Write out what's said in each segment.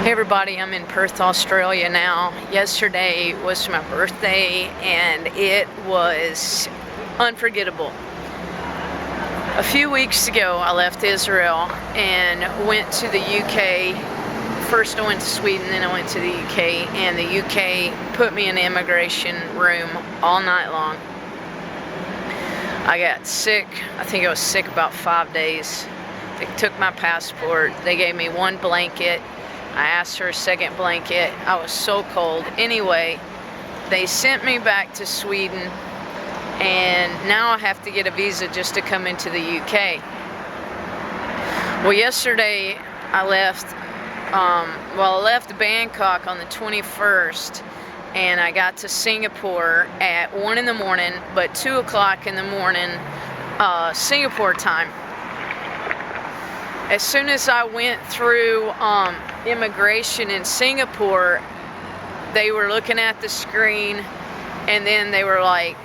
Hey everybody, I'm in Perth, Australia now. Yesterday was my birthday and it was unforgettable. A few weeks ago I left Israel and went to the UK. First I went to Sweden, then I went to the UK, and the UK put me in the immigration room all night long. I got sick. I think I was sick about 5 days. They took my passport. They gave me one blanket. I asked for a second blanket. I was so cold. Anyway, they sent me back to Sweden, and now I have to get a visa just to come into the UK. Well, yesterday I left, I left Bangkok on the 21st, and I got to Singapore at 1 in the morning, but 2 o'clock in the morning, Singapore time. As soon as I went through immigration in Singapore, they were looking at the screen, and then they were like,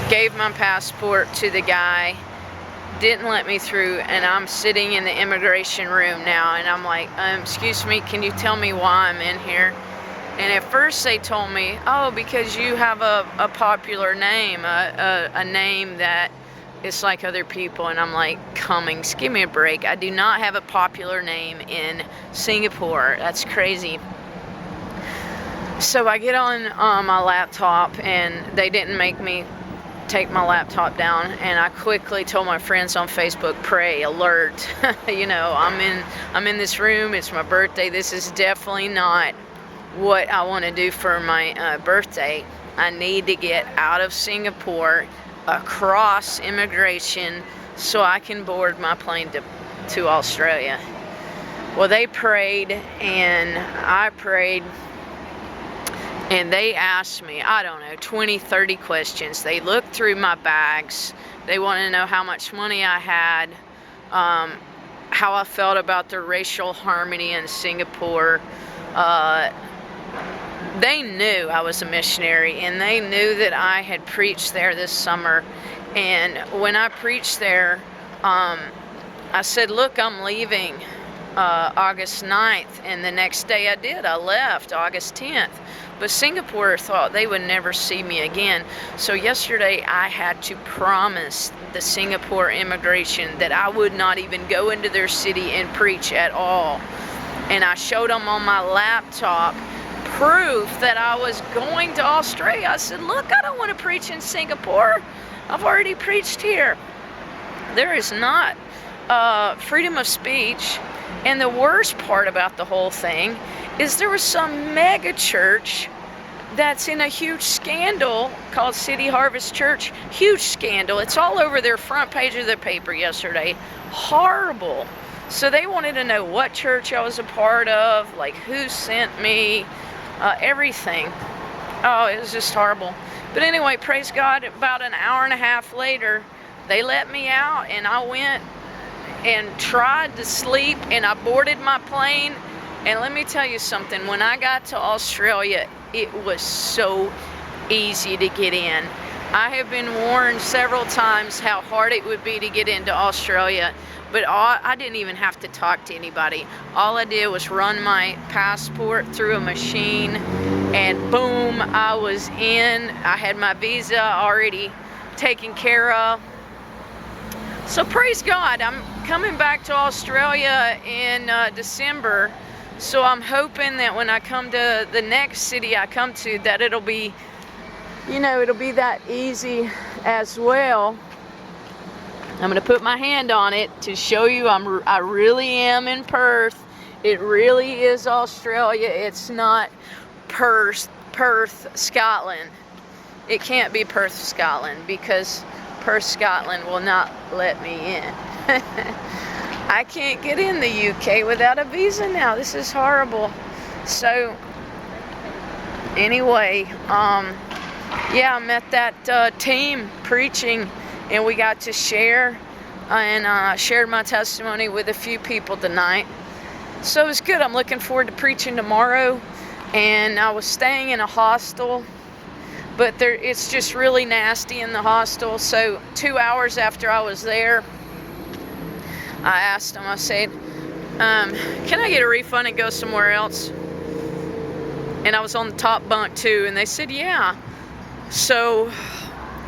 gave my passport to the guy, didn't let me through, and I'm sitting in the immigration room now, and I'm like, excuse me, can you tell me why I'm in here? And at first they told me, oh, because you have a popular name, a name that it's like other people. And I'm like, Cummings, give me a break. I do not have a popular name in Singapore. That's crazy. So I get on my laptop, and they didn't make me take my laptop down, and I quickly told my friends on Facebook, pray, alert, you know, I'm in this room, it's my birthday, this is definitely not what I want to do for my birthday. I need to get out of Singapore, across immigration, so I can board my plane to Australia. Well, they prayed and I prayed, and they asked me, I don't know, 20, 30 questions. They looked through my bags. They wanted to know how much money I had, how I felt about the racial harmony in Singapore. They knew I was a missionary, and they knew that I had preached there this summer. And when I preached there, I said, look, I'm leaving August 9th, and the next day I did. I left August 10th. But Singapore thought they would never see me again. So yesterday I had to promise the Singapore immigration that I would not even go into their city and preach at all. And I showed them on my laptop proof that I was going to Australia. I said, look, I don't want to preach in Singapore. I've already preached here. There is not freedom of speech. And the worst part about the whole thing is there was some mega church that's in a huge scandal called City Harvest Church. Huge scandal. It's all over their front page of the paper yesterday. Horrible. So they wanted to know what church I was a part of, like who sent me, everything. Oh, it was just horrible. But anyway, praise God, about an hour and a half later, they let me out, and I went and tried to sleep, and I boarded my plane. And let me tell you something, when I got to Australia, it was so easy to get in. I have been warned several times how hard it would be to get into Australia, but I didn't even have to talk to anybody. All I did was run my passport through a machine, and boom, I was in. I had my visa already taken care of. So praise God, I'm coming back to Australia in December, so I'm hoping that when I come to the next city I come to, that it'll be, you know, it'll be that easy as well. I'm going to put my hand on it to show you I really am in Perth. It really is Australia. It's not Perth, Scotland. It can't be Perth, Scotland, because Perth, Scotland will not let me in. I can't get in the UK without a visa now. This is horrible. So anyway, yeah, I met that team preaching, and we got to share, and shared my testimony with a few people tonight. So it was good. I'm looking forward to preaching tomorrow. And I was staying in a hostel, but it's just really nasty in the hostel. So 2 hours after I was there, I asked them, I said, can I get a refund and go somewhere else? And I was on the top bunk too, and they said, yeah. So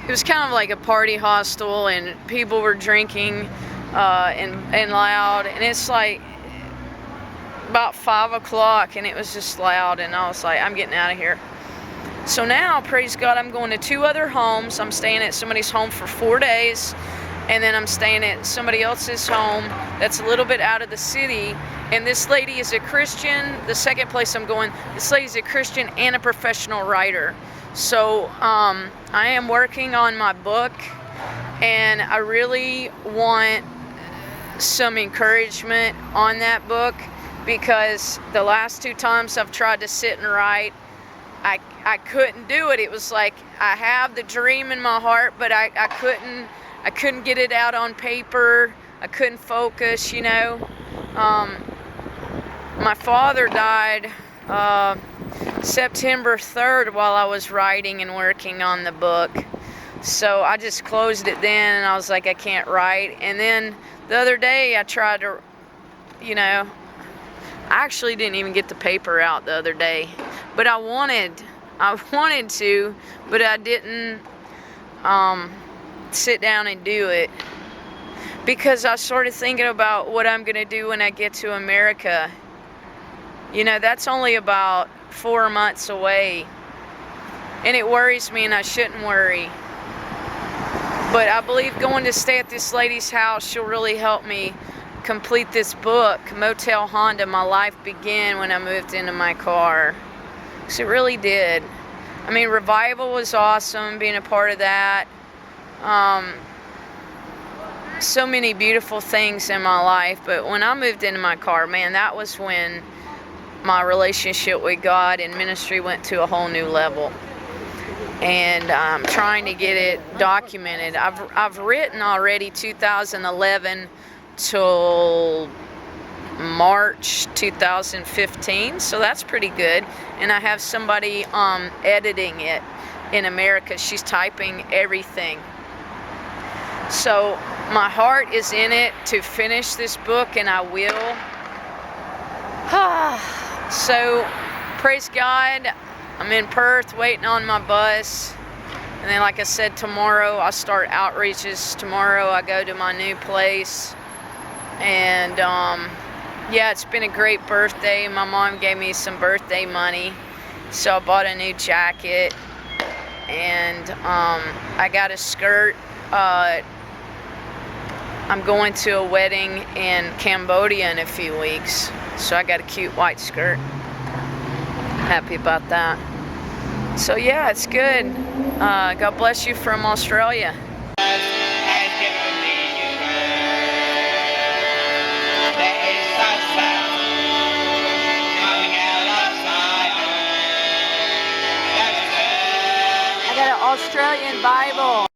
it was kind of like a party hostel, and people were drinking and loud, and it's like about 5 o'clock, and it was just loud, and I was like, I'm getting out of here. So now, praise God, I'm going to 2 other homes. I'm staying at somebody's home for 4 days, and then I'm staying at somebody else's home that's a little bit out of the city. And this lady is a Christian. The second place I'm going, this lady's a Christian and a professional writer. So I am working on my book, and I really want some encouragement on that book, because the last 2 times I've tried to sit and write, I couldn't do it. It was like I have the dream in my heart, but I couldn't get it out on paper. I couldn't focus, you know. My father died September 3rd while I was writing and working on the book. So I just closed it then, and I was like, I can't write. And then the other day I tried to, you know, I actually didn't even get the paper out the other day. But I wanted to, but I didn't sit down and do it, because I started thinking about what I'm going to do when I get to America. You know, that's only about 4 months away, and it worries me, and I shouldn't worry. But I believe going to stay at this lady's house, she'll really help me complete this book, Motel Honda, My Life Began When I Moved Into My Car. So it really did. I mean, Revival was awesome, being a part of that. So many beautiful things in my life, but when I moved into my car, man, that was when my relationship with God and ministry went to a whole new level. And I'm trying to get it documented. I've written already 2011 till March 2015, so that's pretty good. And I have somebody editing it in America. She's typing everything. So my heart is in it to finish this book, and I will. So praise God, I'm in Perth waiting on my bus. And then, like I said, tomorrow I start outreaches. Tomorrow I go to my new place. And yeah, it's been a great birthday. My mom gave me some birthday money, so I bought a new jacket, and I got a skirt. I'm going to a wedding in Cambodia in a few weeks, so I got a cute white skirt. Happy about that. So yeah, it's good. God bless you from Australia. I got an Australian Bible.